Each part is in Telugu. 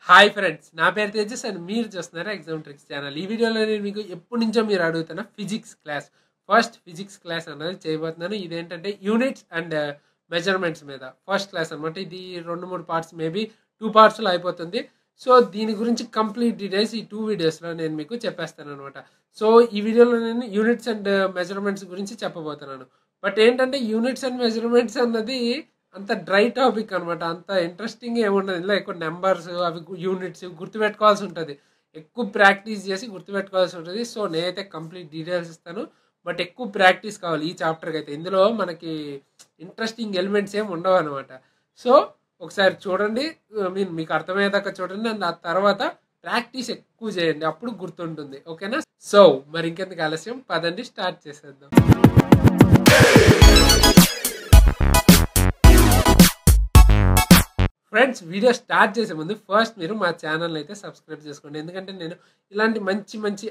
హాయ్ ఫ్రెండ్స్, నా పేరు తేజస్ అండ్ మీరు చూస్తున్నారు ఎగ్జామ్ ట్రిక్స్ ఛానల్. ఈ వీడియోలో నేను మీకు ఎప్పటి నుంచో మీరు అడుగుతున్న physics class, first physics class అనేది చేయబోతున్నాను. ఇదేంటంటే యూనిట్స్ అండ్ మెజర్మెంట్స్ మీద ఫస్ట్ క్లాస్ అనమాట. ఇది 2-3 పార్ట్స్, మేబీ 2 పార్ట్స్లో అయిపోతుంది. సో దీని గురించి కంప్లీట్ డీటెయిల్స్ ఈ 2 వీడియోస్లో నేను మీకు చెప్పేస్తాను అనమాట. సో ఈ వీడియోలో నేను యూనిట్స్ అండ్ మెజర్మెంట్స్ గురించి చెప్పబోతున్నాను. బట్ ఏంటంటే యూనిట్స్ అండ్ మెజర్మెంట్స్ అన్నది అంత డ్రై టాపిక్ అనమాట. అంత ఇంట్రెస్టింగ్ ఏముండదు. ఇందులో ఎక్కువ నెంబర్స్, అవి యూనిట్స్ గుర్తుపెట్టుకోవాల్సి ఉంటుంది. ఎక్కువ ప్రాక్టీస్ చేసి గుర్తుపెట్టుకోవాల్సి ఉంటుంది. సో నేనైతే కంప్లీట్ డీటెయిల్స్ ఇస్తాను, బట్ ఎక్కువ ప్రాక్టీస్ కావాలి ఈ చాప్టర్కి అయితే. ఇందులో మనకి ఇంట్రెస్టింగ్ ఎలిమెంట్స్ ఏమి ఉండవు అనమాట. సో ఒకసారి చూడండి, మీకు అర్థమయ్యేదాకా చూడండి, అండ్ ఆ తర్వాత ప్రాక్టీస్ ఎక్కువ చేయండి, అప్పుడు గుర్తుంటుంది. ఓకేనా? సో మరి ఇంకెందుకు ఆలస్యం, పదండి స్టార్ట్ చేసేద్దాం. ఫ్రెండ్స్, వీడియో స్టార్ట్ చేసే ముందు ఫస్ట్ మీరు మా ఛానల్ అయితే సబ్స్క్రైబ్ చేసుకోండి. ఎందుకంటే నేను ఇలాంటి మంచి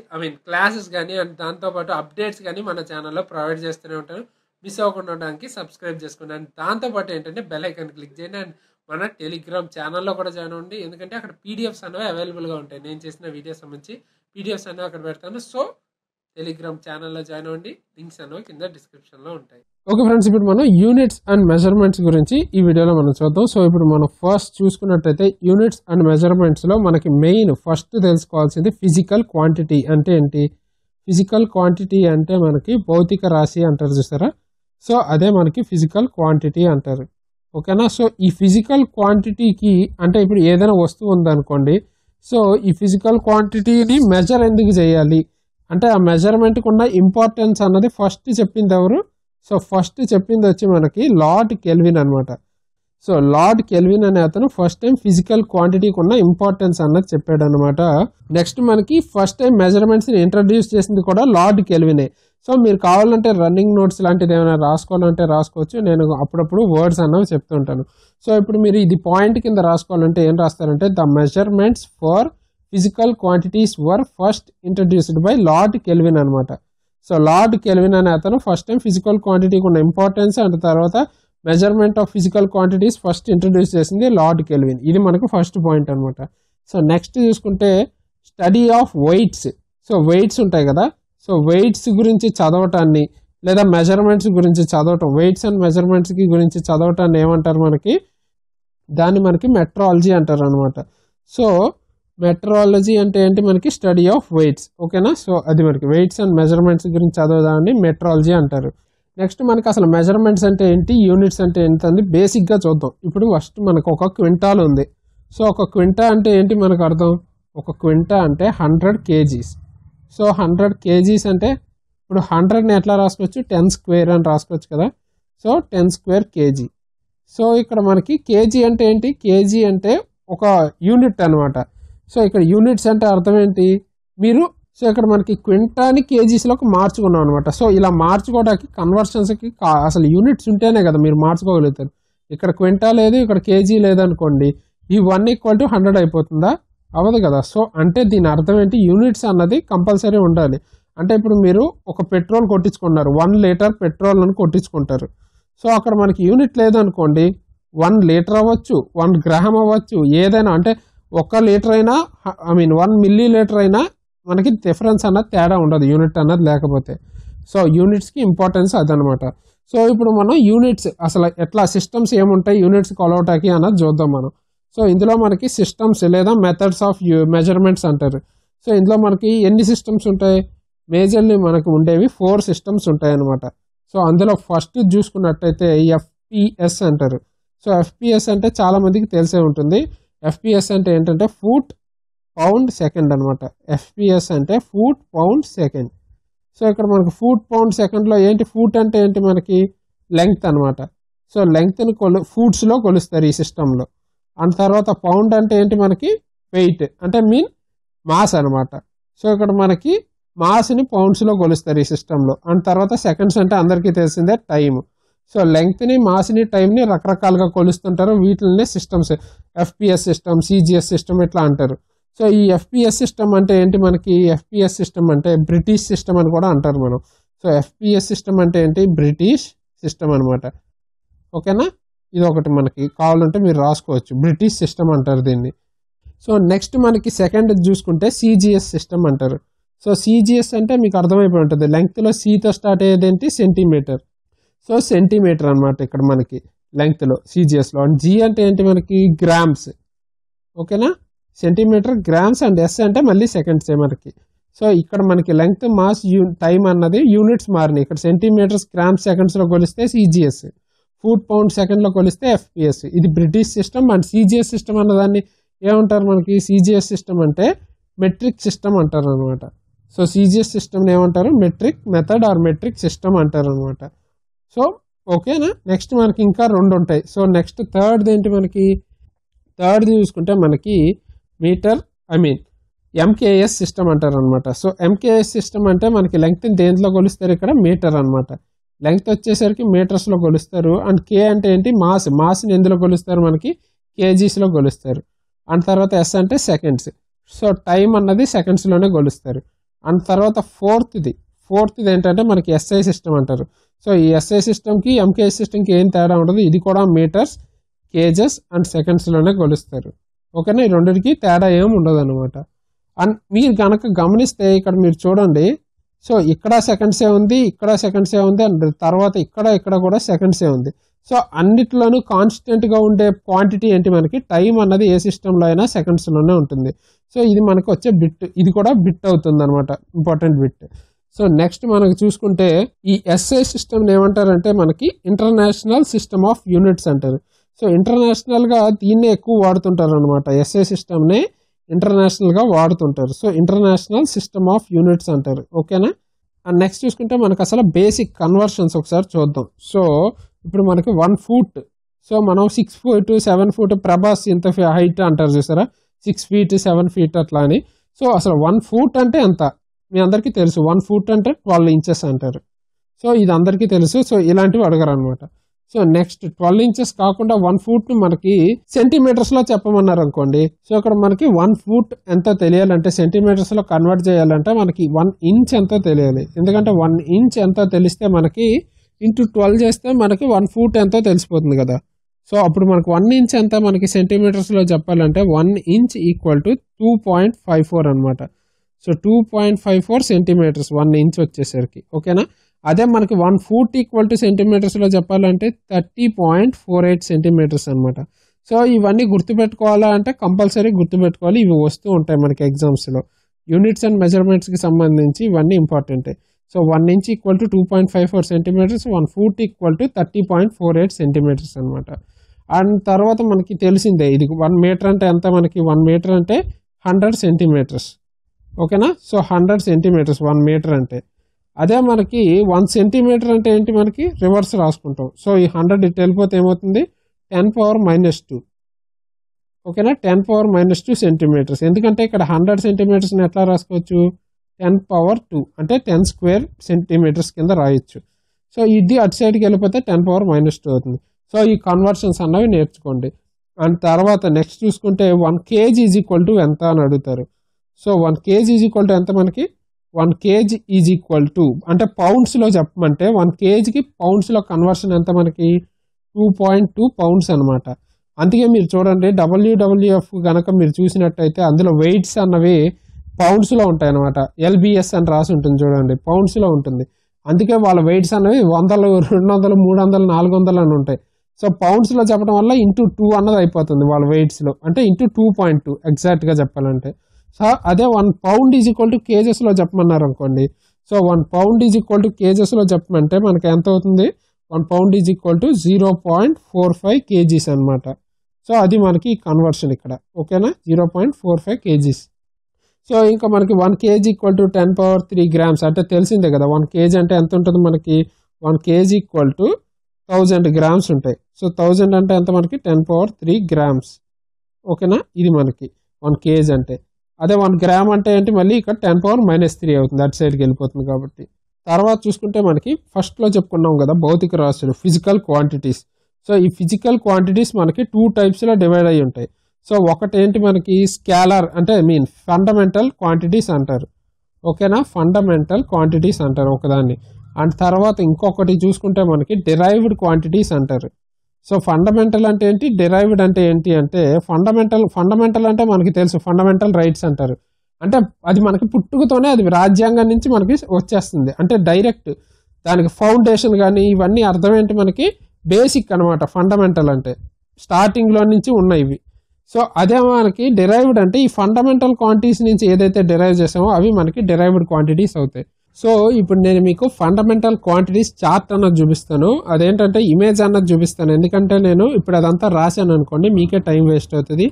క్లాసెస్ కానీ అండ్ దాంతోపాటు అప్డేట్స్ కానీ మన ఛానల్లో ప్రొవైడ్ చేస్తూనే ఉంటాను. మిస్ అవ్వకుండా ఉండడానికి సబ్స్క్రైబ్ చేసుకోండి. అండ్ దాంతోపాటు ఏంటంటే బెల్ ఐకాన్ క్లిక్ చేయండి. అండ్ మన టెలిగ్రామ్ ఛానల్లో కూడా జాయిన్ అవ్వండి. ఎందుకంటే అక్కడ పీడిఎఫ్స్ అనేవి అవైలబుల్గా ఉంటాయి. నేను చేసిన వీడియోస్ సంబంధించి పీడిఎఫ్స్ అనేవి అక్కడ పెడతాను. సో టెలిగ్రామ్ ఛానల్లో జాయిన్ అవ్వండి. లింక్స్ అనేవి కింద డిస్క్రిప్షన్లో ఉంటాయి. ఓకే ఫ్రెండ్స్, ఇప్పుడు మనం యూనిట్స్ అండ్ మెజర్మెంట్స్ గురించి ఈ వీడియోలో మనం చూద్దాం. సో ఇప్పుడు మనం ఫస్ట్ చూసుకున్నట్టయితే యూనిట్స్ అండ్ మెజర్మెంట్స్లో మనకి మెయిన్ ఫస్ట్ తెలుసుకోవాల్సింది ఫిజికల్ క్వాంటిటీ అంటే ఏంటి. ఫిజికల్ క్వాంటిటీ అంటే మనకి భౌతిక రాశి అంటారు చూసారా. సో అదే మనకి ఫిజికల్ క్వాంటిటీ అంటారు. ఓకేనా? సో ఈ ఫిజికల్ క్వాంటిటీకి అంటే ఇప్పుడు ఏదైనా వస్తువు ఉందనుకోండి, సో ఈ ఫిజికల్ క్వాంటిటీని మెజర్ ఎందుకు చేయాలి అంటే ఆ మెజర్మెంట్కి ఉన్న ఇంపార్టెన్స్ అన్నది ఫస్ట్ చెప్పింది ఎవరు? సో ఫస్ట్ చెప్పింది వచ్చి మనకి లార్డ్ కెల్విన్ అనమాట. సో లార్డ్ కెల్విన్ అనే అతను ఫస్ట్ టైం ఫిజికల్ క్వాంటిటీకి ఉన్న ఇంపార్టెన్స్ అన్నది చెప్పాడు అనమాట. నెక్స్ట్ మనకి ఫస్ట్ టైం మెజర్మెంట్స్ని ఇంట్రడ్యూస్ చేసింది కూడా లార్డ్ కెల్వినే. సో మీరు కావాలంటే రన్నింగ్ నోట్స్ లాంటిది ఏమైనా రాసుకోవాలంటే రాసుకోవచ్చు. నేను అప్పుడప్పుడు వర్డ్స్ అన్నవి చెప్తుంటాను. సో ఇప్పుడు మీరు ఇది పాయింట్ కింద రాసుకోవాలంటే ఏం రాస్తారంటే the measurements for physical quantities were first introduced by Lord Kelvin అనమాట. సో లార్డ్ కెల్విన్ అనే అతను ఫస్ట్ టైం ఫిజికల్ క్వాంటిటీకి ఉన్న ఇంపార్టెన్స్ అండ్ తర్వాత measurement of physical quantities first introduce చేసింది లార్డ్ కెల్విన్. ఇది మనకు ఫస్ట్ పాయింట్ అనమాట. సో నెక్స్ట్ చూసుకుంటే study of weights. So weights ఉంటాయి కదా, సో వెయిట్స్ గురించి చదవటాన్ని లేదా మెజర్మెంట్స్ గురించి చదవటం, వెయిట్స్ అండ్ మెజర్మెంట్స్కి గురించి చదవటాన్ని ఏమంటారు మనకి, దాన్ని మనకి మెట్రాలజీ అంటారు అనమాట. సో మెట్రాలజీ అంటే ఏంటి, మనకి స్టడీ ఆఫ్ వెయిట్స్. ఓకేనా? సో అది మనకి వెయిట్స్ అండ్ మెజర్మెంట్స్ గురించి చదవదాన్ని మెట్రాలజీ అంటారు. నెక్స్ట్ మనకి అసలు మెజర్మెంట్స్ అంటే ఏంటి, యూనిట్స్ అంటే ఏంటి అని బేసిక్గా చూద్దాం. ఇప్పుడు ఫస్ట్ మనకు ఒక క్వింటాల్ ఉంది. సో ఒక క్వింటా అంటే ఏంటి మనకు అర్థం, ఒక క్వింటా అంటే 100 kgs. సో 100 kgs అంటే ఇప్పుడు 100ని ఎట్లా రాసుకోవచ్చు, 10 స్క్వేర్ అని రాసుకోవచ్చు కదా. So 10 square kg. సో ఇక్కడ మనకి కేజీ అంటే ఏంటి, కేజీ అంటే ఒక యూనిట్ అనమాట. సో ఇక్కడ యూనిట్స్ అంటే అర్థం ఏంటి మీరు, సో ఇక్కడ మనకి క్వింటాని కేజీస్లోకి మార్చుకున్నాం అనమాట. సో ఇలా మార్చుకోవడానికి కన్వర్షన్స్కి అసలు యూనిట్స్ ఉంటేనే కదా మీరు మార్చుకోగలుగుతారు. ఇక్కడ క్వింటా లేదు, ఇక్కడ కేజీ లేదనుకోండి, ఈ 1 = 100 అయిపోతుందా, అవ్వదు కదా. సో అంటే దీని అర్థం ఏంటి, యూనిట్స్ అన్నది కంపల్సరీ ఉండాలి. అంటే ఇప్పుడు మీరు ఒక పెట్రోల్ కొట్టించుకున్నారు, 1 లీటర్ పెట్రోల్ అని కొట్టించుకుంటారు. సో అక్కడ మనకి యూనిట్ లేదనుకోండి, 1 లీటర్ అవ్వచ్చు, 1 గ్రామ్ అవ్వచ్చు, ఏదైనా అంటే 1 లీటర్ అయినా 1 మిల్లీ లీటర్ అయినా మనకి డిఫరెన్స్ అన్నది తేడా ఉండదు యూనిట్ అన్నది లేకపోతే. సో యూనిట్స్కి ఇంపార్టెన్స్ అదనమాట. సో ఇప్పుడు మనం యూనిట్స్ అసలు ఎట్లా సిస్టమ్స్ ఏముంటాయి యూనిట్స్ కొలవటానికి అన్నది చూద్దాం మనం. సో ఇందులో మనకి సిస్టమ్స్ లేదా మెథడ్స్ ఆఫ్ మెజర్మెంట్స్ అంటారు. సో ఇందులో మనకి ఎన్ని సిస్టమ్స్ ఉంటాయి, మేజర్లీ మనకు ఉండేవి 4 సిస్టమ్స్ ఉంటాయి అన్నమాట. సో అందులో ఫస్ట్ చూసుకున్నట్టయితే ఎఫ్పిఎస్ అంటారు. సో ఎఫ్పిఎస్ అంటే చాలా మందికి తెలిసే ఉంటుంది. ఎఫ్పిఎస్ అంటే ఏంటంటే ఫూట్ పౌండ్ సెకండ్ అనమాట. ఎఫ్పిఎస్ అంటే ఫూట్ పౌండ్ సెకండ్. సో ఇక్కడ మనకు ఫూట్ పౌండ్ సెకండ్లో ఏంటి, ఫూట్ అంటే ఏంటి మనకి లెంగ్త్ అనమాట. సో లెంగ్త్ని ఫూట్స్లో కొలుస్తారు ఈ సిస్టంలో. అండ్ తర్వాత పౌండ్ అంటే ఏంటి మనకి వెయిట్, అంటే మాస్ అనమాట. సో ఇక్కడ మనకి మాస్ని పౌండ్స్లో కొలుస్తారు ఈ సిస్టంలో. అండ్ తర్వాత సెకండ్స్ అంటే అందరికీ తెలిసిందే టైం. సో లెంగ్త్ని, మాస్ని, టైంని రకరకాలుగా కొలుస్తుంటారు. వీటిని systems FPS system, CGS system ఇట్లా అంటారు. సో ఈ ఎఫ్పిఎస్ సిస్టమ్ అంటే ఏంటి మనకి, ఎఫ్పిఎస్ సిస్టమ్ అంటే బ్రిటిష్ సిస్టమ్ అని కూడా అంటారు మనం. సో ఎఫ్పిఎస్ సిస్టమ్ అంటే ఏంటి, బ్రిటిష్ సిస్టమ్ అనమాట. ఓకేనా? ఇది ఒకటి మనకి కావాలంటే మీరు రాసుకోవచ్చు, బ్రిటిష్ సిస్టమ్ అంటారు దీన్ని. సో నెక్స్ట్ మనకి సెకండ్ చూసుకుంటే సిజిఎస్ సిస్టమ్ అంటారు. సో సిజిఎస్ అంటే మీకు అర్థమైపోయి ఉంటుంది, లెంగ్త్లో సితో స్టార్ట్ అయ్యేది ఏంటి, సెంటీమీటర్. సో సెంటీమీటర్ అనమాట ఇక్కడ మనకి లెంగ్త్లో సిజిఎస్లో. అండ్ జీ అంటే ఏంటి మనకి గ్రామ్స్. ఓకేనా, సెంటీమీటర్, గ్రామ్స్, అండ్ ఎస్ అంటే మళ్ళీ సెకండ్సే మనకి. సో ఇక్కడ మనకి లెంగ్త్, మాస్, టైం అన్నది యూనిట్స్ మారినాయి. ఇక్కడ సెంటీమీటర్స్, గ్రామ్స్, సెకండ్స్లో కొలిస్తే సిజిఎస్, ఫుట్, పౌండ్, సెకండ్లో కొలిస్తే ఎఫ్పిఎస్. ఇది British system. And CGS system అన్నదాన్ని ఏమంటారు మనకి, సిజిఎస్ సిస్టమ్ అంటే మెట్రిక్ సిస్టమ్ అంటారు అనమాట. సో సిజిఎస్ సిస్టమ్ని ఏమంటారు, metric method or metric system అంటారు అనమాట. సో ఓకేనా, నెక్స్ట్ మనకి ఇంకా 2 ఉంటాయి. సో నెక్స్ట్ థర్డ్ది ఏంటి మనకి, థర్డ్ది చూసుకుంటే మనకి మీటర్, ఎంకేఎస్ సిస్టమ్ అంటారు అనమాట. సో ఎంకేఎస్ సిస్టమ్ అంటే మనకి లెంగ్త్ని దేంట్లో కొలుస్తారు, ఇక్కడ మీటర్ అనమాట. లెంగ్త్ వచ్చేసరికి మీటర్స్లో కొలుస్తారు. అండ్ కే అంటే ఏంటి, మాస్ని ఎందులో కొలుస్తారు మనకి, కేజీస్లో కొలుస్తారు. అండ్ తర్వాత ఎస్ అంటే సెకండ్స్. సో టైం అన్నది సెకండ్స్లోనే కొలుస్తారు. అండ్ తర్వాత ఫోర్త్ది ఏంటంటే మనకి ఎస్ఐ సిస్టమ్ అంటారు. సో ఈ ఎస్ఐ సిస్టమ్కి ఎంకేఎస్ సిస్టమ్కి ఏం తేడా ఉండదు, ఇది కూడా మీటర్స్, కేజెస్ అండ్ సెకండ్స్లోనే కొలుస్తారు. ఓకేనా, ఈ రెండింటికి తేడా ఏమి ఉండదు అనమాట. అండ్ మీరు కనుక గమనిస్తే ఇక్కడ మీరు చూడండి, సో ఇక్కడ సెకండ్సే ఉంది, ఇక్కడ సెకండ్సే ఉంది, అండ్ తర్వాత ఇక్కడ కూడా సెకండ్సే ఉంది. సో అన్నిట్లోనూ కాన్స్టెంట్గా ఉండే క్వాంటిటీ ఏంటి మనకి, టైం అన్నది ఏ సిస్టంలో అయినా సెకండ్స్లోనే ఉంటుంది. సో ఇది మనకు వచ్చే బిట్, ఇది కూడా బిట్ అవుతుంది అనమాట, ఇంపార్టెంట్ బిట్. సో నెక్స్ట్ మనకు చూసుకుంటే ఈ ఎస్ఐ సిస్టమ్ని ఏమంటారంటే మనకి ఇంటర్నేషనల్ సిస్టమ్ ఆఫ్ యూనిట్స్ అంటారు. సో ఇంటర్నేషనల్గా దీన్నే ఎక్కువ వాడుతుంటారు అనమాట, ఎస్ఐ సిస్టమ్నే ఇంటర్నేషనల్గా వాడుతుంటారు. So international system of units అంటారు. ఓకేనా, అండ్ నెక్స్ట్ చూసుకుంటే మనకు అసలు బేసిక్ కన్వర్షన్స్ ఒకసారి చూద్దాం. సో ఇప్పుడు మనకి 1 ఫూట్, సో మనం 6 ఫీట్ 7 ఫీట్, ప్రభాస్ ఇంత హైట్ అంటారు చూసారా, 6 ఫీట్ 7 ఫీట్ అట్లా అని. సో అసలు 1 ఫూట్ అంటే ఎంత మీ అందరికీ తెలుసు, 1 ఫూట్ అంటే 12 ఇంచెస్ అంటారు. సో ఇది అందరికీ తెలుసు. సో ఇలాంటివి అడగరు అనమాట. సో నెక్స్ట్ 12 ఇంచెస్ కాకుండా 1 ఫూట్ మనకి సెంటీమీటర్స్లో చెప్పమన్నారు అనుకోండి. సో ఇక్కడ మనకి 1 ఫూట్ ఎంతో తెలియాలంటే సెంటీమీటర్స్లో కన్వర్ట్ చేయాలంటే మనకి 1 ఇంచ్ ఎంతో తెలియాలి. ఎందుకంటే 1 ఇంచ్ ఎంతో తెలిస్తే మనకి ఇంటూ 12 చేస్తే మనకి 1 ఫూట్ ఎంతో తెలిసిపోతుంది కదా. సో అప్పుడు మనకు 1 ఇంచ్ ఎంత మనకి సెంటీమీటర్స్లో చెప్పాలంటే 1 ఇంచ్ ఈక్వల్ టు 2.54 అనమాట. సో 2.54 సెంటీమీటర్స్ 1 ఇంచ్ వచ్చేసరికి. ఓకేనా, అదే మనకి 1 ఫూట్ ఈక్వల్ టు సెంటీమీటర్స్లో చెప్పాలంటే 30.48 సెంటీమీటర్స్ అనమాట. సో ఇవన్నీ గుర్తుపెట్టుకోవాలా అంటే కంపల్సరీ గుర్తుపెట్టుకోవాలి, ఇవి వస్తూ ఉంటాయి మనకి ఎగ్జామ్స్లో. యూనిట్స్ అండ్ మెజర్మెంట్స్కి సంబంధించి ఇవన్నీ ఇంపార్టెంటే. So 1 inch equal to 2.54 centimetres, 1 foot equal to 30.48 centimetres అనమాట. అండ్ తర్వాత మనకి తెలిసిందే ఇది 1 మీటర్ అంటే ఎంత మనకి, 1 మీటర్ అంటే 100 సెంటీమీటర్స్. ఓకేనా, సో 100 సెంటీమీటర్స్ 1 మీటర్ అంటే. అదే మనకి 1 సెంటీమీటర్ అంటే ఏంటి మనకి, రివర్స్ రాసుకుంటాం. సో ఈ 100 ఇటు వెళ్ళిపోతే ఏమవుతుంది, 10⁻². ఓకేనా, 10⁻² సెంటీమీటర్స్. ఎందుకంటే ఇక్కడ 100 సెంటీమీటర్స్ని ఎట్లా రాసుకోవచ్చు, 10⁻² అంటే 10 స్క్వేర్ సెంటీమీటర్స్ కింద రాయొచ్చు. సో ఇది అటు సైడ్కి వెళ్ళిపోతే 10⁻² అవుతుంది. సో ఈ కన్వర్షన్స్ అన్నవి నేర్చుకోండి. అండ్ తర్వాత నెక్స్ట్ చూసుకుంటే 1 kg ఈజ్ ఈక్వల్ టు ఎంత అని అడుగుతారు. So 1 kg is equal to ఎంత మనకి, 1 kg ఈజ్ ఈక్వల్ టు అంటే పౌండ్స్లో చెప్పమంటే 1 kgకి పౌండ్స్లో కన్వర్షన్ ఎంత మనకి, 2.2 పౌండ్స్ అనమాట. అందుకే మీరు చూడండి WWF కనుక మీరు చూసినట్టయితే అందులో వెయిట్స్ అన్నవి పౌండ్స్లో ఉంటాయి అనమాట. LBS అని రాసి ఉంటుంది చూడండి, పౌండ్స్లో ఉంటుంది. అందుకే వాళ్ళ వెయిట్స్ అనేవి 100, 200, 300, 400 అని ఉంటాయి. సో పౌండ్స్లో చెప్పడం వల్ల ఇంటూ 2 అన్నది అయిపోతుంది వాళ్ళ వెయిట్స్లో, అంటే ఇంటూ 2.2 ఎగ్జాక్ట్గా చెప్పాలంటే. సో అదే 1 పౌండ్ ఈజ్ ఈక్వల్ టు కేజెస్లో చెప్పమన్నారు అనుకోండి. So 1 pound is equal to కేజెస్లో చెప్పమంటే మనకి ఎంత అవుతుంది, 1 pound is equal to 0.45 kgs అనమాట. సో అది మనకి కన్వర్షన్ ఇక్కడ. ఓకేనా, 0.45 kgs. సో ఇంకా మనకి 1 kg ఈక్వల్ టు 10⁻³ గ్రామ్స్ అంటే తెలిసిందే కదా. 1 kg అంటే ఎంత ఉంటుంది మనకి, 1 kg ఈక్వల్ టు 1000 గ్రామ్స్ ఉంటాయి. సో 1000 అంటే ఎంత మనకి, 10⁻³ గ్రామ్స్. ఓకేనా, ఇది మనకి 1 kg అంటే. అదే 1 గ్రామ్ అంటే ఏంటి, మళ్ళీ ఇక్కడ 10⁻³ అవుతుంది, అటు సైడ్కి వెళ్ళిపోతుంది కాబట్టి. తర్వాత చూసుకుంటే మనకి ఫస్ట్లో చెప్పుకున్నాం కదా భౌతిక రాశులు, ఫిజికల్ క్వాంటిటీస్. సో ఈ ఫిజికల్ క్వాంటిటీస్ మనకి 2 టైప్స్లో డివైడ్ అయ్యి ఉంటాయి. సో ఒకటి ఏంటి మనకి స్కేలార్ అంటే ఫండమెంటల్ క్వాంటిటీస్ అంటారు. ఓకేనా, ఫండమెంటల్ క్వాంటిటీస్ అంటారు ఒకదాన్ని. అండ్ తర్వాత ఇంకొకటి చూసుకుంటే మనకి డిరైవ్డ్ క్వాంటిటీస్ అంటారు. సో ఫండమెంటల్ అంటే ఏంటి, డిరైవ్డ్ అంటే ఏంటి అంటే ఫండమెంటల్ అంటే మనకి తెలుసు, ఫండమెంటల్ రైట్స్ అంటారు. అంటే అది మనకి పుట్టుకతోనే అది రాజ్యాంగం నుంచి మనకి వచ్చేస్తుంది, అంటే డైరెక్ట్ దానికి ఫౌండేషన్ కానీ ఇవన్నీ అర్థం ఏంటి మనకి బేసిక్ అనమాట. ఫండమెంటల్ అంటే స్టార్టింగ్లో నుంచి ఉన్నాయి ఇవి. సో అదే మనకి డిరైవ్డ్ అంటే ఈ ఫండమెంటల్ క్వాంటిటీస్ నుంచి ఏదైతే డిరైవ్ చేసామో అవి మనకి డిరైవ్డ్ క్వాంటిటీస్ అవుతాయి. సో ఇప్పుడు నేను మీకు ఫండమెంటల్ క్వాంటిటీస్ చార్ట్ అన్నది చూపిస్తాను, అదేంటంటే ఇమేజ్ అన్నది చూపిస్తాను. ఎందుకంటే నేను ఇప్పుడు అదంతా రాశాను అనుకోండి మీకే టైం వేస్ట్ అవుతుంది.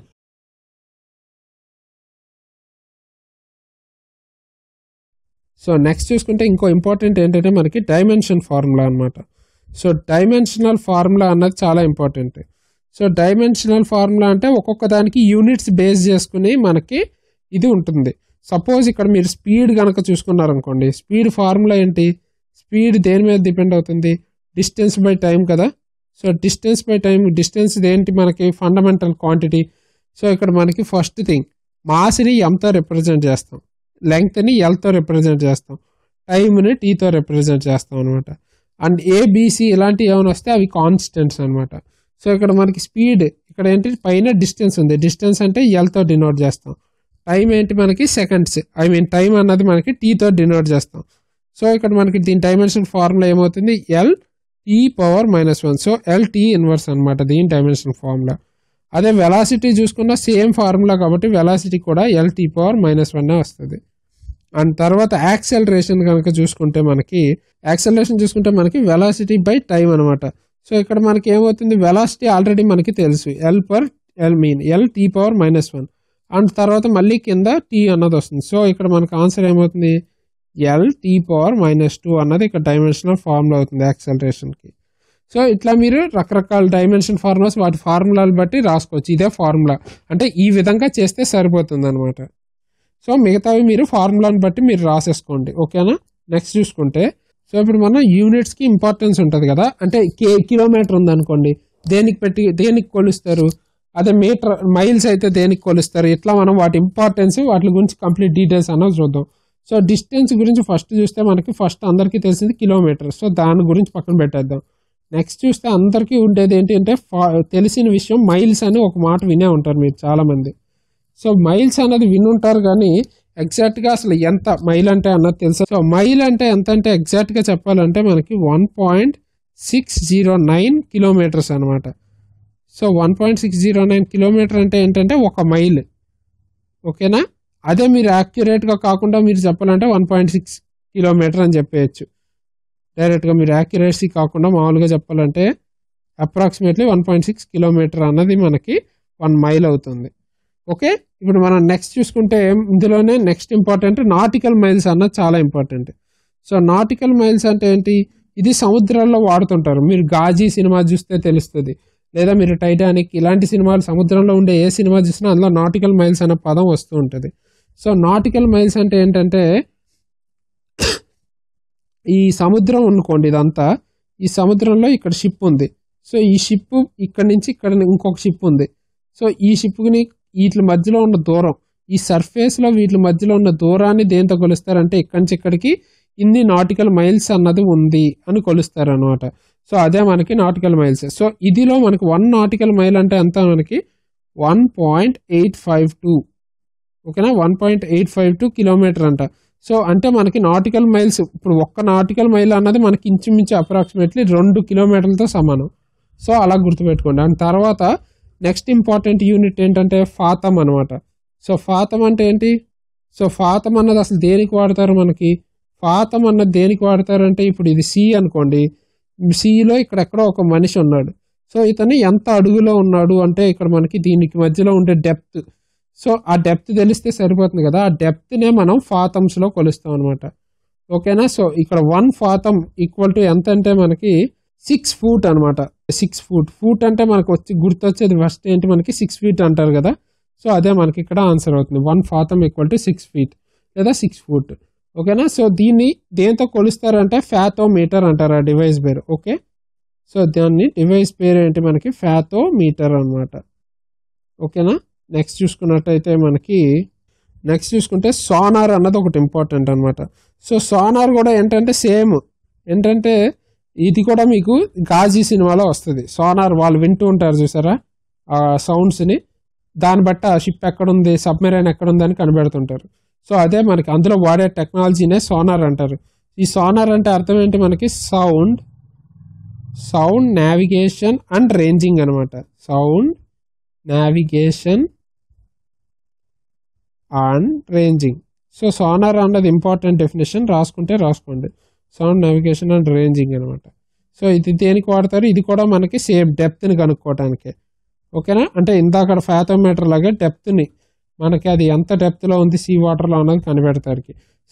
సో నెక్స్ట్ చూసుకుంటే ఇంకో ఇంపార్టెంట్ ఏంటంటే మనకి డైమెన్షన్ ఫార్ములా అనమాట. సో డైమెన్షనల్ ఫార్ములా అన్నది చాలా ఇంపార్టెంట్. సో డైమెన్షనల్ ఫార్ములా అంటే ఒక్కొక్క దానికి యూనిట్స్ బేస్ చేసుకుని మనకి ఇది ఉంటుంది. సపోజ్ ఇక్కడ మీరు స్పీడ్ కనుక చూసుకున్నారనుకోండి, స్పీడ్ ఫార్ములా ఏంటి, స్పీడ్ దేని మీద డిపెండ్ అవుతుంది, డిస్టెన్స్ బై టైం కదా. So distance by time, distance ఏంటి మనకి ఫండమెంటల్ క్వాంటిటీ. సో ఇక్కడ మనకి ఫస్ట్ థింగ్ మాస్ని ఎంతో రిప్రజెంట్ చేస్తాం, లెంగ్త్ని ఎల్తో రిప్రజెంట్ చేస్తాం, టైంని టీతో రిప్రజెంట్ చేస్తాం అనమాట. అండ్ ఏబిసి ఇలాంటివి ఏమైనా వస్తే అవి కాన్స్టెంట్స్ అనమాట. సో ఇక్కడ మనకి స్పీడ్ ఇక్కడ ఏంటి పైన డిస్టెన్స్ ఉంది, డిస్టెన్స్ అంటే ఎల్తో డినోట్ చేస్తాం. టైం ఏంటి మనకి సెకండ్స్, టైం అన్నది మనకి టీతో డినోట్ చేస్తాం. సో ఇక్కడ మనకి దీని డైమెన్షన్ ఫార్ములా ఏమవుతుంది, L T power -1. So L T inverse అనమాట దీని డైమెన్షన్ ఫార్ములా. అదే వెలాసిటీ చూసుకున్న సేమ్ ఫార్ములా కాబట్టి వెలాసిటీ కూడా ఎల్ టీ పవర్ -1 వస్తుంది. అండ్ తర్వాత యాక్సెలరేషన్ కనుక చూసుకుంటే మనకి వెలాసిటీ బై టైం అనమాట. సో ఇక్కడ మనకి ఏమవుతుంది, వెలాసిటీ ఆల్రెడీ మనకి తెలుసు, ఎల్ టీ పవర్ -1. అండ్ తర్వాత మళ్ళీ కింద టీ అన్నది వస్తుంది. సో ఇక్కడ మనకు ఆన్సర్ ఏమవుతుంది, ఎల్ టీ పవర్ -2 అన్నది ఇక్కడ డైమెన్షనల్ ఫార్ములా అవుతుంది యాక్సెలరేషన్కి. సో ఇట్లా మీరు రకరకాల డైమెన్షన్ ఫార్ములాస్ వాటి ఫార్ములాలు బట్టి రాసుకోవచ్చు. ఇదే ఫార్ములా అంటే ఈ విధంగా చేస్తే సరిపోతుంది అనమాట. సో మిగతావి మీరు ఫార్ములాని బట్టి మీరు రాసేసుకోండి, ఓకేనా. నెక్స్ట్ చూసుకుంటే సో ఇప్పుడు మనం యూనిట్స్కి ఇంపార్టెన్స్ ఉంటుంది కదా, అంటే కిలోమీటర్ ఉందనుకోండి దేనికి కొలుస్తారు, అదే మీటర్ మైల్స్ అయితే దేనికి కొలుస్తారు, ఇట్లా మనం వాటి ఇంపార్టెన్స్ వాటి గురించి కంప్లీట్ డీటెయిల్స్ అన్నది చూద్దాం. సో డిస్టెన్స్ గురించి ఫస్ట్ చూస్తే మనకి అందరికీ తెలిసింది కిలోమీటర్. సో దాని గురించి పక్కన పెట్టేద్దాం. నెక్స్ట్ చూస్తే అందరికీ ఉండేది ఏంటి అంటే తెలిసిన విషయం మైల్స్ అని ఒక మాట వినే ఉంటారు మీరు చాలామంది. సో మైల్స్ అనేది వినుంటారు కానీ ఎగ్జాక్ట్గా అసలు ఎంత మైల్ అంటే అన్నది తెలుసు. సో మైల్ అంటే ఎంత అంటే ఎగ్జాక్ట్గా చెప్పాలంటే మనకి 1.609 కిలోమీటర్స్ అనమాట. సో 1.609 కిలోమీటర్ అంటే ఏంటంటే ఒక మైల్, ఓకేనా. అదే మీరు యాక్యురేట్గా కాకుండా మీరు చెప్పాలంటే 1.6 కిలోమీటర్ అని చెప్పేయచ్చు. డైరెక్ట్గా మీరు యాక్యురేసీ కాకుండా మామూలుగా చెప్పాలంటే అప్రాక్సిమేట్లీ 1.6 కిలోమీటర్ అన్నది మనకి 1 మైల్ అవుతుంది. ఓకే, ఇప్పుడు మనం నెక్స్ట్ చూసుకుంటే ఇందులోనే నెక్స్ట్ ఇంపార్టెంట్ నాటికల్ మైల్స్ అన్నది చాలా ఇంపార్టెంట్. సో నాటికల్ మైల్స్ అంటే ఏంటి, ఇది సముద్రాల్లో వాడుతుంటారు. మీరు గాజీ సినిమా చూస్తే తెలుస్తుంది, లేదా మీరు టైటానిక్ ఇలాంటి సినిమాలు సముద్రంలో ఉండే ఏ సినిమా చూసినా అందులో నాటికల్ మైల్స్ అనే పదం వస్తూ ఉంటుంది. సో నాటికల్ మైల్స్ అంటే ఏంటంటే ఈ సముద్రం అనుకోండి, ఇదంతా ఈ సముద్రంలో ఇక్కడ షిప్ ఉంది. సో ఈ షిప్ ఇక్కడ నుంచి ఇక్కడ ఇంకొక షిప్ ఉంది. సో ఈ షిప్ని వీటి మధ్యలో ఉన్న దూరం, ఈ సర్ఫేస్లో వీటి మధ్యలో ఉన్న దూరాన్ని దేంతో కొలుస్తారంటే ఇక్కడి నుంచి ఇక్కడికి ఇన్ని నాటికల్ మైల్స్ అన్నది ఉంది అని కొలుస్తారు అనమాట. సో అదే మనకి నాటికల్ మైల్స్. సో ఇదిలో మనకి 1 నాటికల్ మైల్ అంటే ఎంత మనకి 1.852, ఓకేనా, 1.852 కిలోమీటర్ అంట. సో అంటే మనకి నాటికల్ మైల్స్ ఇప్పుడు ఒక్క నాటికల్ మైల్ అన్నది మనకి ఇంచుమించు అప్రాక్సిమేట్లీ 2 కిలోమీటర్లతో సమానం. సో అలా గుర్తుపెట్టుకోండి. అండ్ తర్వాత నెక్స్ట్ ఇంపార్టెంట్ యూనిట్ ఏంటంటే ఫాతం అనమాట. సో ఫాతం అంటే ఏంటి, సో ఫాతం అన్నది అసలు దేనికి వాడతారు, మనకి ఫాతం అన్నది దేనికి వాడతారు అంటే ఇప్పుడు ఇది సి అనుకోండి, సిలో ఇక్కడెక్కడో ఒక మనిషి ఉన్నాడు. సో ఇతను ఎంత అడుగులో ఉన్నాడు అంటే ఇక్కడ మనకి దీనికి మధ్యలో ఉండే డెప్త్, సో ఆ డెప్త్ తెలిస్తే సరిపోతుంది కదా, ఆ డెప్త్నే మనం ఫాతమ్స్లో కొలుస్తాం అనమాట, ఓకేనా. సో ఇక్కడ 1 ఫాతం ఈక్వల్ టు ఎంత అంటే మనకి 6 ఫూట్ అనమాట. 6 ఫూట్ అంటే మనకు గుర్తొచ్చేది ఫస్ట్ ఏంటి, మనకి 6 ఫీట్ అంటారు కదా. సో అదే మనకి ఇక్కడ ఆన్సర్ అవుతుంది. 1 ఫాతం ఈక్వల్ టు 6 ఫీట్ లేదా 6 ఫూట్, ఓకేనా. సో దీన్ని దేంతో కొలుస్తారంటే ఫ్యాథోమీటర్ అంటారు ఆ డివైస్ పేరు, ఓకే. సో దాన్ని డివైస్ పేరు ఏంటి మనకి ఫ్యాథోమీటర్ అనమాట, ఓకేనా. నెక్స్ట్ చూసుకున్నట్టయితే మనకి నెక్స్ట్ చూసుకుంటే సోనార్ అన్నది ఒకటి ఇంపార్టెంట్ అనమాట. సో సోనార్ కూడా ఏంటంటే సేమ్ ఏంటంటే ఇది కూడా మీకు గాజీ సినిమాలో వస్తుంది. సోనార్ వాళ్ళు వింటూ ఉంటారు చూసారా ఆ సౌండ్స్ని, దాన్ని బట్టి ఆ షిప్ ఎక్కడుంది, సబ్మెరైన్ ఎక్కడుంది అని కనిపెడుతుంటారు. సో అదే మనకి అందులో వాడే టెక్నాలజీనే సోనార్ అంటారు. ఈ సోనార్ అంటే అర్థం ఏంటి మనకి, సౌండ్ నావిగేషన్ అండ్ రేంజింగ్ అనమాట. Sound navigation and ranging. So sonar అన్నది ఇంపార్టెంట్ డెఫినేషన్, రాసుకోండి. సౌండ్ నావిగేషన్ అండ్ రేంజింగ్ అనమాట. సో ఇది దేనికి వాడతారు, ఇది కూడా మనకి సేమ్ డెప్త్ని కనుక్కోవటానికి. ఓకేనా, అంటే ఇందాక ఫాథోమీటర్ లాగా డెప్త్ని మనకి అది ఎంత డెప్త్లో ఉంది సీ వాటర్లో అన్నది కనిపెడతారు.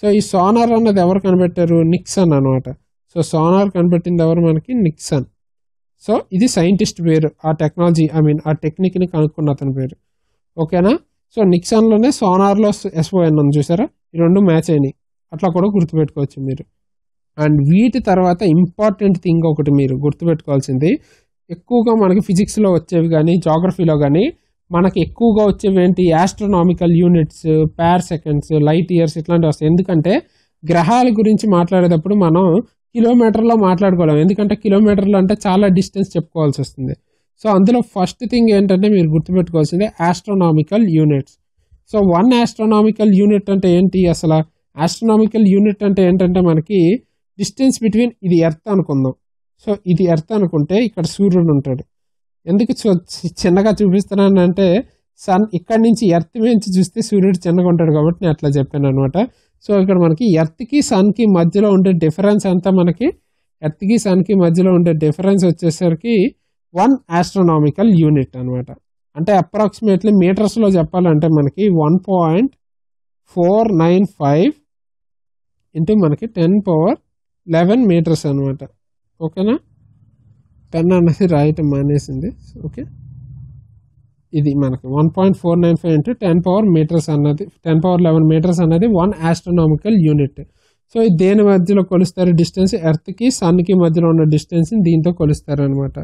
సో ఈ సోనార్ అన్నది ఎవరు కనిపెట్టారు, నిక్సన్ అనమాట. సో సోనార్ కనిపెట్టింది ఎవరు, మనకి నిక్సన్. సో ఇది సైంటిస్ట్ పేరు, ఆ టెక్నాలజీ ఆ టెక్నిక్ని కనుక్కున్న అతని పేరు. ఓకేనా, సో నిక్సన్లోనే సోనార్లో SON ఉంది చూసారా, ఈ రెండు మ్యాచ్ అయినాయి, అట్లా కూడా గుర్తుపెట్టుకోవచ్చు మీరు. అండ్ వీటి తర్వాత ఇంపార్టెంట్ థింగ్ ఒకటి మీరు గుర్తుపెట్టుకోవాల్సింది, ఎక్కువగా మనకి ఫిజిక్స్లో వచ్చేవి కానీ జాగ్రఫీలో కానీ మనకి ఎక్కువగా వచ్చేవి ఏంటి, యాస్ట్రోనామికల్ యూనిట్స్, పార్సెకండ్స్, లైట్ ఇయర్స్ ఇట్లాంటివి వస్తాయి. ఎందుకంటే గ్రహాల గురించి మాట్లాడేటప్పుడు మనం కిలోమీటర్లో మాట్లాడుకోలేం, ఎందుకంటే కిలోమీటర్లు అంటే చాలా డిస్టెన్స్ చెప్పుకోవాల్సి వస్తుంది. సో అందులో ఫస్ట్ థింగ్ ఏంటంటే మీరు గుర్తుపెట్టుకోవాల్సిందే astronomical units. So 1 astronomical unit అంటే ఏంటి, అసలు ఆస్ట్రోనామికల్ యూనిట్ అంటే ఏంటంటే మనకి డిస్టెన్స్ బిట్వీన్, ఇది ఎర్త్ అనుకుందాం. సో ఇది ఎర్త్ అనుకుంటే ఇక్కడ సూర్యుడు ఉంటాడు. ఎందుకు చిన్నగా చూపిస్తున్నాను అంటే సన్ ఇక్కడి నుంచి ఎర్త్ నుంచి చూస్తే సూర్యుడు చిన్నగా ఉంటాడు కాబట్టి నేను అట్లా చెప్పాను అనమాట. సో ఇక్కడ మనకి ఎర్త్కి సన్కి మధ్యలో ఉండే డిఫరెన్స్ ఎంత, మనకి ఎర్త్కి సన్కి మధ్యలో ఉండే డిఫరెన్స్ వచ్చేసరికి 1 ఆస్ట్రోనామికల్ యూనిట్ అనమాట. అంటే అప్రాక్సిమేట్లీ మీటర్స్లో చెప్పాలంటే మనకి 1.495 ఇంటూ మనకి 10^11 మీటర్స్ అనమాట. ఓకేనా, 10 అనేది రాయటం మానేసింది. ఓకే, ఇది మనకి 1.495 ఇంటూ 10 మీటర్స్ అన్నది 10^11 మీటర్స్ అనేది 1 ఆస్ట్రోనామికల్ యూనిట్. సో ఇది దేని మధ్యలో కొలుస్తారు, డిస్టెన్స్ ఎర్త్కి సన్కి మధ్యలో ఉన్న డిస్టెన్స్ని దీంతో కొలుస్తారు అనమాట.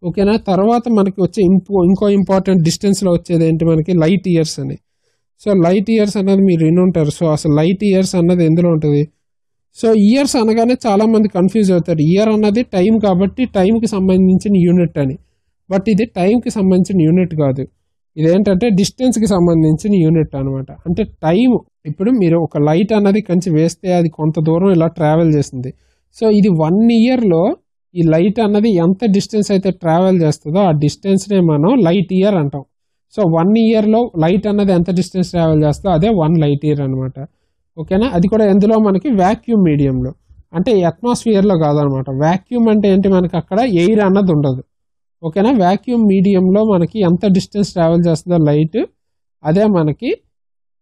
ఓకేనా, తర్వాత మనకి వచ్చే ఇంకో ఇంపార్టెంట్ డిస్టెన్స్లో వచ్చేది ఏంటి, మనకి లైట్ ఇయర్స్ అని. సో లైట్ ఇయర్స్ అన్నది మీరు వినుంటారు. సో అసలు లైట్ ఇయర్స్ అన్నది ఎందులో ఉంటుంది, సో ఇయర్స్ అనగానే చాలామంది కన్ఫ్యూజ్ అవుతారు. ఇయర్ అన్నది టైం కాబట్టి టైంకి సంబంధించిన యూనిట్ అని, బట్ ఇది టైంకి సంబంధించిన యూనిట్ కాదు, ఇదేంటంటే డిస్టెన్స్కి సంబంధించిన యూనిట్ అనమాట. అంటే టైం, ఇప్పుడు మీరు ఒక లైట్ అన్నది కంచి వేస్తే అది కొంత దూరం ఇలా ట్రావెల్ చేస్తుంది. సో ఇది 1 ఇయర్లో ఈ లైట్ అన్నది ఎంత డిస్టెన్స్ అయితే ట్రావెల్ చేస్తుందో ఆ డిస్టెన్స్నే మనం లైట్ ఇయర్ అంటాం. సో 1 ఇయర్లో లైట్ అన్నది ఎంత డిస్టెన్స్ ట్రావెల్ చేస్తుందో అదే 1 లైట్ ఇయర్ అనమాట. ఓకేనా, అది కూడా ఎందులో మనకి వ్యాక్యూమ్ మీడియంలో, అంటే అట్మాస్ఫియర్లో కాదనమాట. వ్యాక్యూమ్ అంటే ఏంటి, మనకి అక్కడ ఎయిర్ అన్నది ఉండదు. ఓకేనా, వ్యాక్యూమ్ మీడియంలో మనకి ఎంత డిస్టెన్స్ ట్రావెల్ చేస్తుందో లైట్, అదే మనకి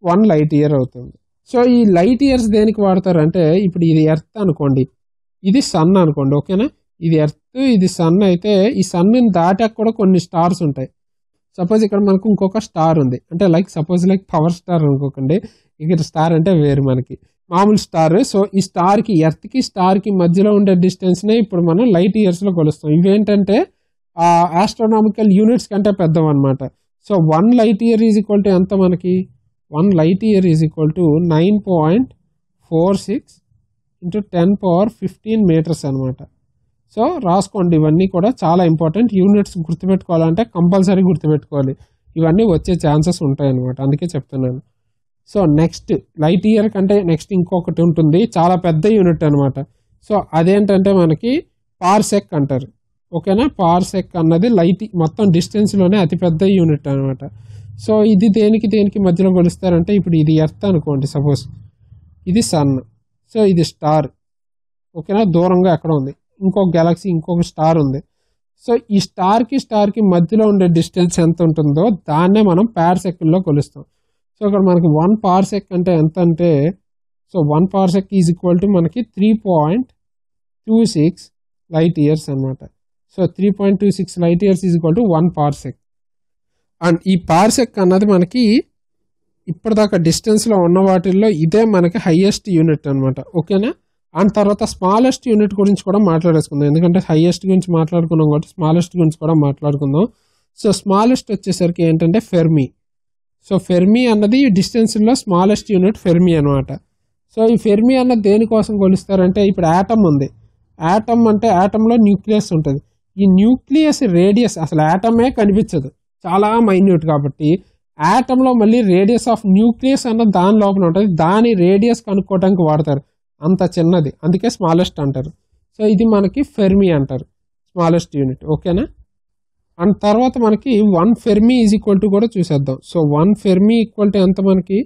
1 లైట్ ఇయర్ అవుతుంది. సో ఈ లైట్ ఇయర్స్ దేనికి వాడతారు అంటే, ఇప్పుడు ఇది ఎర్త్ అనుకోండి, ఇది సన్ అనుకోండి. ఓకేనా, ఇది ఎర్త్, ఇది సన్ అయితే ఈ సన్ని దాటాక కూడా కొన్ని స్టార్స్ ఉంటాయి. సపోజ్ ఇక్కడ మనకు ఇంకొక స్టార్ ఉంది, అంటే సపోజ్ పవర్ స్టార్ అనుకోకండి, ఇక్కడ స్టార్ అంటే వేరు మనకి మామూలు స్టార్. సో ఈ స్టార్కి ఎర్త్కి స్టార్కి మధ్యలో ఉండే డిస్టెన్స్నే ఇప్పుడు మనం లైట్ ఇయర్స్లో కొలుస్తాం. ఇవేంటంటే ఆ ఆస్ట్రోనామికల్ యూనిట్స్ కంటే పెద్దవన్నమాట. So 1 light year is equal to ఎంత మనకి, 1 light year is equal to 9.46 into 10^15 metres అనమాట. సో రాసుకోండి, ఇవన్నీ కూడా చాలా ఇంపార్టెంట్. యూనిట్స్ గుర్తుపెట్టుకోవాలంటే కంపల్సరీ గుర్తుపెట్టుకోవాలి, ఇవన్నీ వచ్చే ఛాన్సెస్ ఉంటాయి అనమాట, అందుకే చెప్తున్నాను. సో నెక్స్ట్ లైట్ ఇయర్ కంటే నెక్స్ట్ ఇంకొకటి ఉంటుంది, చాలా పెద్ద యూనిట్ అనమాట. సో అదేంటంటే మనకి పార్సెక్ అంటారు. ఓకేనా, పార్సెక్ అన్నది లైట్ మొత్తం డిస్టెన్స్లోనే అతిపెద్ద యూనిట్ అనమాట. సో ఇది దేనికి మధ్యలో కొలుస్తారంటే, ఇప్పుడు ఇది ఎర్త్ అనుకోండి, సపోజ్ ఇది సన్, సో ఇది స్టార్. ఓకేనా, దూరంగా ఎక్కడ ఉంది, ఇంకొక గెలాక్సీ, ఇంకొక స్టార్ ఉంది. సో ఈ స్టార్కి మధ్యలో ఉండే డిస్టెన్స్ ఎంత ఉంటుందో దాన్నే మనం పార్సెక్లో కొలుస్తాం. సో ఇక్కడ మనకి 1 పార్సెక్ అంటే ఎంత అంటే, so 1 parsec is equal to మనకి 3.26 లైట్ ఇయర్స్ అనమాట. So 3.26 light years is equal to 1 parsec. And ఈ పార్సెక్ అన్నది మనకి ఇప్పటిదాకా డిస్టెన్స్లో ఉన్న వాటిల్లో ఇదే మనకి హైయెస్ట్ యూనిట్ అనమాట. ఓకేనా, అండ్ తర్వాత స్మాలెస్ట్ యూనిట్ గురించి కూడా మాట్లాడేసుకుందాం, ఎందుకంటే హైయెస్ట్ గురించి మాట్లాడుకున్నాం కాబట్టి స్మాలెస్ట్ గురించి కూడా మాట్లాడుకుందాం. సో స్మాలెస్ట్ వచ్చేసరికి ఏంటంటే ఫెర్మి. సో ఫెర్మి అన్నది డిస్టెన్స్లో స్మాలెస్ట్ యూనిట్ ఫెర్మి అనమాట. సో ఈ ఫెర్మి అన్నది దేనికోసం కొలుస్తారంటే, ఇప్పుడు యాటమ్ ఉంది, యాటమ్ అంటే యాటంలో న్యూక్లియస్ ఉంటుంది. ఈ న్యూక్లియస్ రేడియస్ అసలు యాటమే కనిపించదు, చాలా మైన్యూట్. కాబట్టి యాటంలో మళ్ళీ రేడియస్ ఆఫ్ న్యూక్లియస్ అన్న దాని లోపల ఉంటుంది, దాని రేడియస్ కనుక్కోవడానికి వాడతారు, అంత చిన్నది, అందుకే స్మాలెస్ట్ అంటారు. సో ఇది మనకి ఫెర్మి అంటారు, స్మాలెస్ట్ యూనిట్. ఓకేనా? అండ్ తర్వాత మనకి 1 ఫెర్మి ఈజ్ ఈక్వల్ టు కూడా చూసేద్దాం. సో 1 ఫెర్మి ఈక్వల్ టు ఎంత మనకి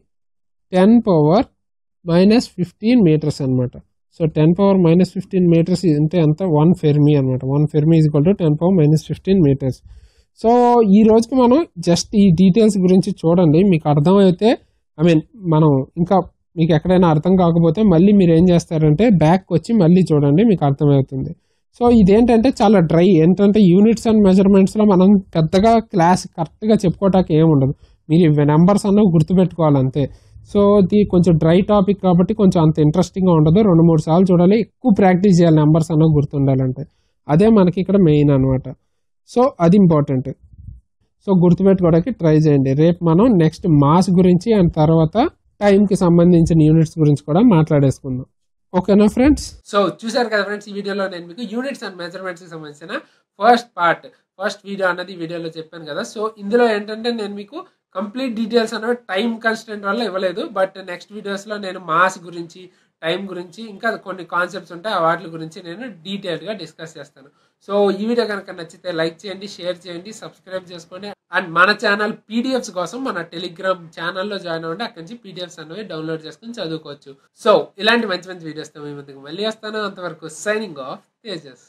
10⁻−15 మీటర్స్ అనమాట. సో 10⁻−15 మీటర్స్ అంటే ఎంత 1 ఫెర్మి అనమాట. 1 fermi is equal to 10⁻−15 metres. So ఈ రోజుకి మనం జస్ట్ ఈ డీటెయిల్స్ గురించి చూడండి, మీకు అర్థమైతే మనం ఇంకా మీకు ఎక్కడైనా అర్థం కాకపోతే మళ్ళీ మీరు ఏం చేస్తారంటే బ్యాక్ వచ్చి మళ్ళీ చూడండి, మీకు అర్థమవుతుంది. సో ఇదేంటంటే చాలా డ్రై, ఏంటంటే యూనిట్స్ అండ్ మెజర్మెంట్స్లో మనం పెద్దగా క్లాస్ కరెక్ట్గా చెప్పుకోవటానికి ఏముండదు, మీరు నెంబర్స్ అన్నవి గుర్తుపెట్టుకోవాలంతే. సో ఇది కొంచెం డ్రై టాపిక్ కాబట్టి కొంచెం అంత ఇంట్రెస్టింగ్గా ఉండదు, 2-3 సార్లు చూడాలి, ఎక్కువ ప్రాక్టీస్ చేయాలి నెంబర్స్ అన్నవి గుర్తుండాలంటే. అదే మనకి ఇక్కడ మెయిన్ అనమాట. సో అది ఇంపార్టెంట్. సో గుర్తుపెట్టుకోవడానికి ట్రై చేయండి. రేపు మనం నెక్స్ట్ మాస్ గురించి అండ్ తర్వాత టైంకి సంబంధించిన యూనిట్స్ గురించి కూడా మాట్లాడేసుకుందాం. ఓకేనా ఫ్రెండ్స్? సో చూసారు కదా ఫ్రెండ్స్, ఈ వీడియోలో నేను మీకు యూనిట్స్ అండ్ మెజర్మెంట్స్కి సంబంధించిన ఫస్ట్ వీడియో అన్నది ఈ వీడియోలో చెప్పాను కదా. సో ఇందులో ఏంటంటే నేను మీకు కంప్లీట్ డీటెయిల్స్ అనేవి టైం కన్స్టెంట్ వల్ల ఇవ్వలేదు, బట్ నెక్స్ట్ వీడియోస్లో నేను మాస్ గురించి, టైం గురించి, ఇంకా కొన్ని కాన్సెప్ట్స్ ఉంటాయి వాటి గురించి నేను డీటెయిల్గా డిస్కస్ చేస్తాను. సో ఈ వీడియో కనుక నచ్చితే లైక్ చేయండి, షేర్ చేయండి, సబ్స్క్రైబ్ చేసుకోండి. అండ్ మన ఛానల్ పీడిఎఫ్స్ కోసం మన టెలిగ్రామ్ ఛానల్లో జాయిన్ అవ్వండి, అక్కడి నుంచి పీడిఎఫ్స్ అనేవి డౌన్లోడ్ చేసుకుని చదువుకోవచ్చు. సో ఇలాంటి మంచి మంచి వీడియోస్తో మీ ముందుకు మళ్ళీ వస్తాను. అంతవరకు సైనింగ్ ఆఫ్ తేజస్.